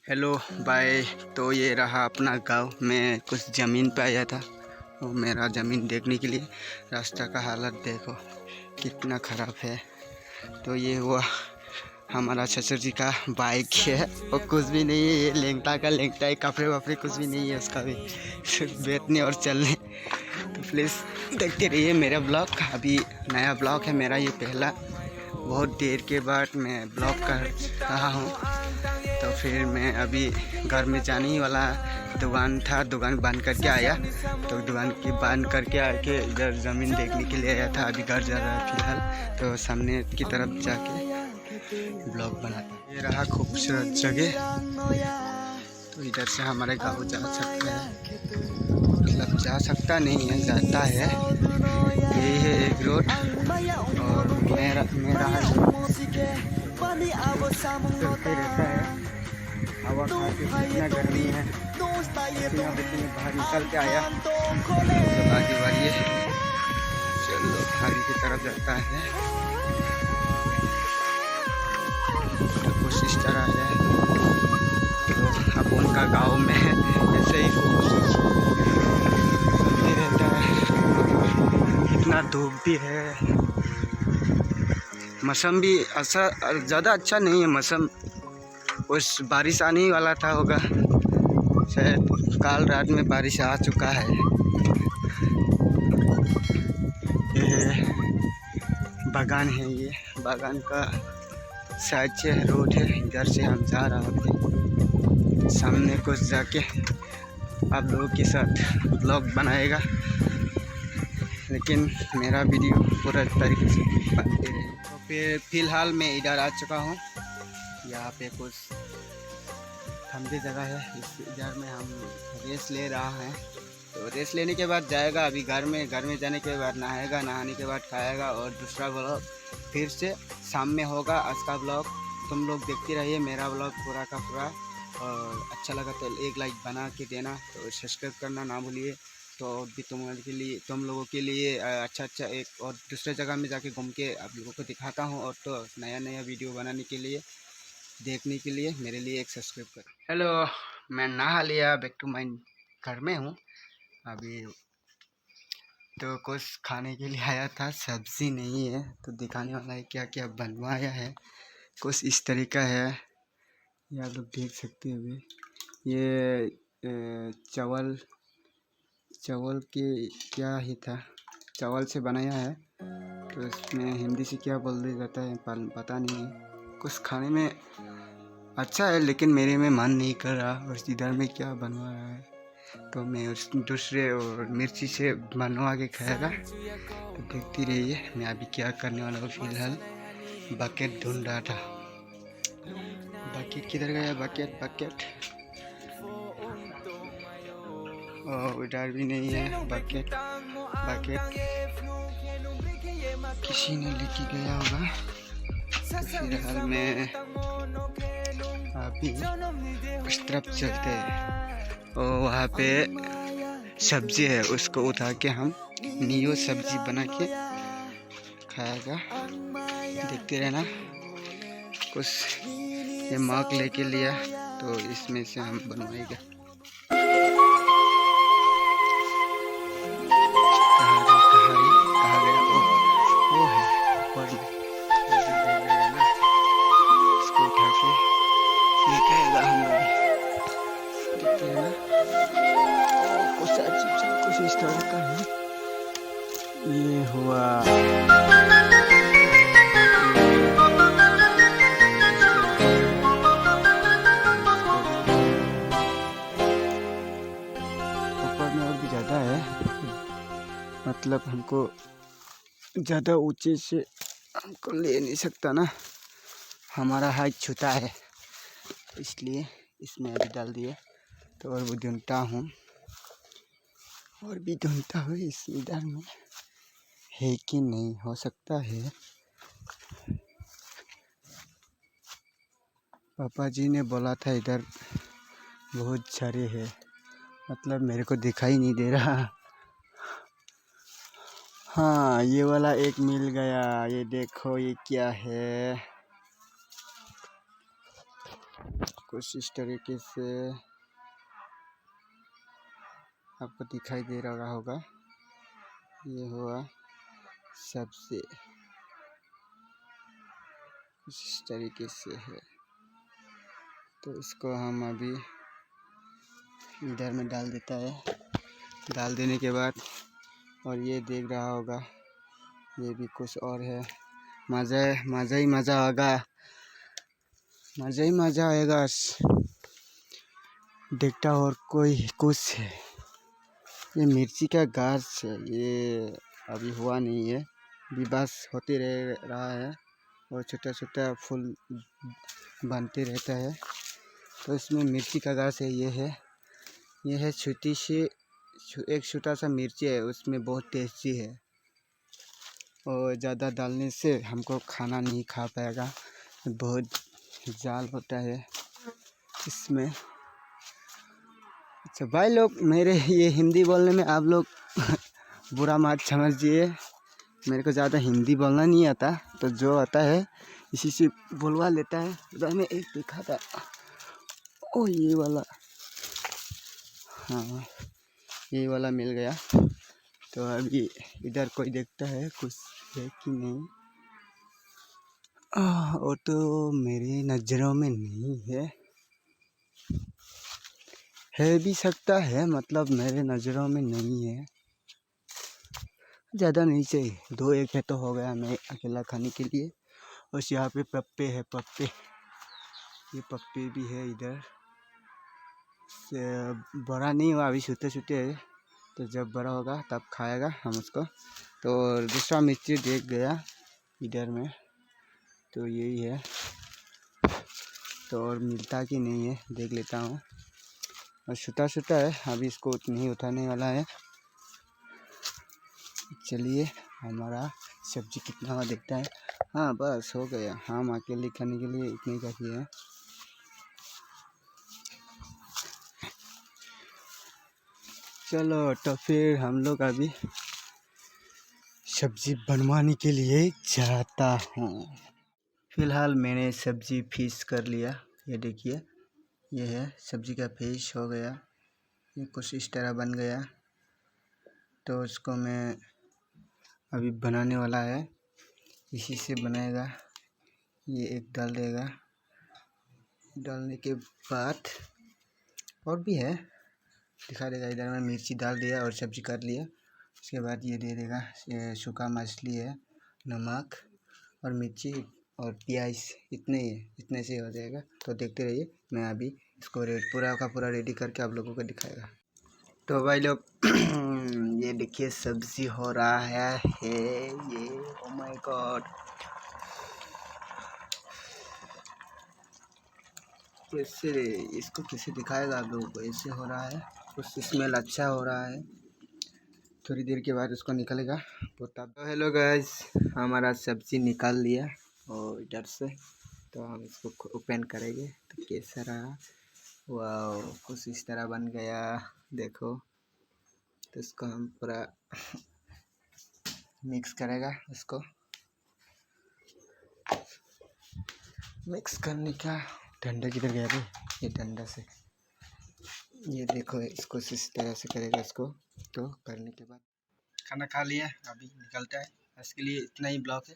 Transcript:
Hello bye. तो ये रहा अपना गांव। मैं कुछ ज़मीन पे आया था, वो मेरा ज़मीन देखने के लिए। रास्ता का हालत देखो कितना ख़राब है। तो ये हुआ हमारा ससुर जी का बाइक है, और कुछ भी नहीं है। ये लेंगटा का लेंगटा है, कपड़े वपड़े कुछ भी नहीं है उसका भी, सिर्फ बैठने और चलने। तो प्लीज़ देखते रहिए मेरा ब्लॉग। अभी नया ब्लॉग है मेरा, ये पहला। बहुत देर के बाद मैं ब्लॉग कर रहा हूँ। तो फिर मैं अभी घर में जाने ही वाला। दुकान था, दुकान बंद करके आया। तो दुकान की बंद करके आके इधर ज़मीन देखने के लिए आया था। अभी घर जा रहा है फिलहाल। तो सामने की तरफ जाके ब्लॉग बनाता। ये रहा खूबसूरत जगह। तो इधर से हमारे गाँव जा सकते हैं, मतलब जा सकता नहीं है, जाता है। यही है एक रोड। और मेरा चलते रहता है। हवा खा के कितना गर्मी है, पसीना पसीने बाहर निकल के आया। तो आगे बढ़िए, चलो आगे की तरफ जाता है। तो कुछ इस तरह है। तो अब उनका गाँव में ऐसे ही रहता है। इतना धूप भी है, मौसम भी ऐसा ज़्यादा अच्छा नहीं है मौसम। उस बारिश आने ही वाला था होगा, शायद कल रात में बारिश आ चुका है। ये बागान है, ये बागान का साइड से रोड है। इधर से हम जा रहे थे। सामने कुछ जाके आप लोगों के साथ ब्लॉग बनाएगा, लेकिन मेरा वीडियो पूरा तरीके से बनते रहे। तो फिर फ़िलहाल मैं इधर आ चुका हूँ। यहाँ पे कुछ ठंडी जगह है, इधर में हम रेस ले रहा है। तो रेस लेने के बाद जाएगा अभी घर में जाने के बाद नहाएगा, नहाने के बाद खाएगा। और दूसरा ब्लॉग फिर से शाम में होगा। आज का ब्लॉग तुम लोग देखते रहिए, मेरा ब्लॉग पूरा का पूरा। और अच्छा लगा तो एक लाइक बना के देना, तो सब्सक्राइब करना ना भूलिए। तो भी तुम लोगों के लिए अच्छा एक और दूसरे जगह में जाके घूम के आप लोगों को दिखाता हूँ। और तो नया वीडियो बनाने के लिए, देखने के लिए मेरे लिए एक सब्सक्राइब करो। हेलो, मैं नहा लिया, बैक टू माई घर में हूँ अभी। तो कुछ खाने के लिए आया था, सब्जी नहीं है तो दिखाने वाला है क्या क्या बनवाया है। कुछ इस तरीका है, ये आप लोग देख सकते हैं। अभी ये चावल के क्या ही था, चावल से बनाया है। तो इसमें हिंदी से क्या बोल दिया जाता है पता नहीं है। कुछ खाने में अच्छा है, लेकिन मेरे में मन नहीं कर रहा। और इधर में क्या बनवा रहा है, तो मैं उस दूसरे और मिर्ची से बनवा के खाएगा। तो देखती रहिए मैं अभी क्या करने वाला हूँ। फिलहाल बकेट ढूंढ रहा था। बकेट किधर गया? बकेट इधर भी नहीं है। बकेट किसी ने लेके गया होगा। तो फिलहाल मैं अभी उस तरफ चलते हैं, और वहाँ पे सब्जी है, उसको उठा के हम नियो सब्जी बना के खाएगा। देखते रहना। कुछ ये मग लेके लिया, तो इसमें से हम बनवाएगा। कहाँ गया? वो है ऊपर में, ना इसको उठा के निकलेगा हम लोग। देखते हैं ना, कुछ अजीब कुछ इस तरह का है। ये हुआ ऊपर में, और भी ज़्यादा है। मतलब हमको ज़्यादा ऊंचे से हमको ले नहीं सकता ना, हमारा हाइट छोटा है, इसलिए इसमें अभी डाल दिए। तो और वो ढूंढता हूँ, और भी ढूंढता हूँ इस इधर में है कि नहीं, हो सकता है। पापा जी ने बोला था इधर बहुत सारे है, मतलब मेरे को दिखाई नहीं दे रहा। हाँ, ये वाला एक मिल गया। ये देखो, ये क्या है। कुछ इस तरीके से आपको दिखाई दे रहा होगा। ये हुआ सब्जी, कुछ इस तरीके से है। तो इसको हम अभी इधर में डाल देता है। डाल देने के बाद और ये देख रहा होगा, ये भी कुछ और है। मज़ा ही मज़ा होगा, मज़ा ही मज़ा आएगा। देखता और कोई कुछ है, ये मिर्ची का गाछ है। ये अभी हुआ नहीं है, विकास होते रहा है और छोटा छोटा फूल बनते रहता है। तो इसमें मिर्ची का गाछ है। ये है छोटी सी, एक छोटा सा मिर्ची है, उसमें बहुत टेस्टी है और ज़्यादा डालने से हमको खाना नहीं खा पाएगा, बहुत जाल होता है इसमें। अच्छा भाई लोग, मेरे ये हिंदी बोलने में आप लोग बुरा मत समझिए, मेरे को ज़्यादा हिंदी बोलना नहीं आता, तो जो आता है इसी से बोलवा लेता है। उधर में एक देखा था, ओ ये वाला, हाँ ये वाला मिल गया। तो अभी इधर कोई देखता है कुछ है कि नहीं, वो तो मेरी नज़रों में नहीं है भी सकता है, मतलब मेरे नज़रों में नहीं है। ज़्यादा नहीं चाहिए, 2-1 है तो हो गया मैं अकेला खाने के लिए। और यहाँ पे पप्पे है, पप्पे, ये पप्पे भी है इधर से। बड़ा नहीं हुआ अभी, छोटे छोटे है, तो जब बड़ा होगा तब खाएगा हम उसको। तो दूसरा मिर्ची देख गया इधर में, तो यही है। तो और मिलता कि नहीं है देख लेता हूँ, और छोटा छोटा है, अभी इसको नहीं उठाने वाला है। चलिए हमारा सब्जी कितना हुआ देखता है। हाँ बस हो गया, हम अकेले खाने के लिए इतने ही काफ़ी है। चलो तो फिर हम लोग अभी सब्जी बनवाने के लिए जाता हूँ। फिलहाल मैंने सब्जी फिश कर लिया, ये देखिए, ये है सब्जी का फिश हो गया। ये कुछ इस तरह बन गया। तो उसको मैं अभी बनाने वाला है, इसी से बनाएगा। ये एक डाल देगा, डालने के बाद और भी है, दिखा देगा। इधर में मिर्ची डाल दिया और सब्जी कर लिया। उसके बाद ये दे देगा, ये सूखा मछली है, नमक और मिर्ची और प्याज, इतने ही है, इतने से हो जाएगा। तो देखते रहिए, मैं अभी इसको पूरा का पूरा रेडी करके आप लोगों को दिखाएगा। तो भाई लोग ये देखिए सब्जी हो रहा है ये, ओ माय गॉड, कैसे इसको कैसे दिखाएगा आप लोगों को। ऐसे हो रहा है, कुछ स्मेल अच्छा हो रहा है, थोड़ी देर के बाद उसको निकलेगा। तो हेलो गाइस, हमारा सब्जी निकाल लिया और इधर से, तो हम इसको ओपन करेंगे तो कैसा रहा। वाह, कुछ इस तरह बन गया, देखो। तो इसको हम पूरा मिक्स करेगा, इसको मिक्स करने का। डंडा किधर गया रे, ये डंडा से, ये देखो इसको इस तरह से करेगा इसको। तो करने के बाद खाना खा लिया, अभी निकलता है, इसके लिए इतना ही ब्लॉक है।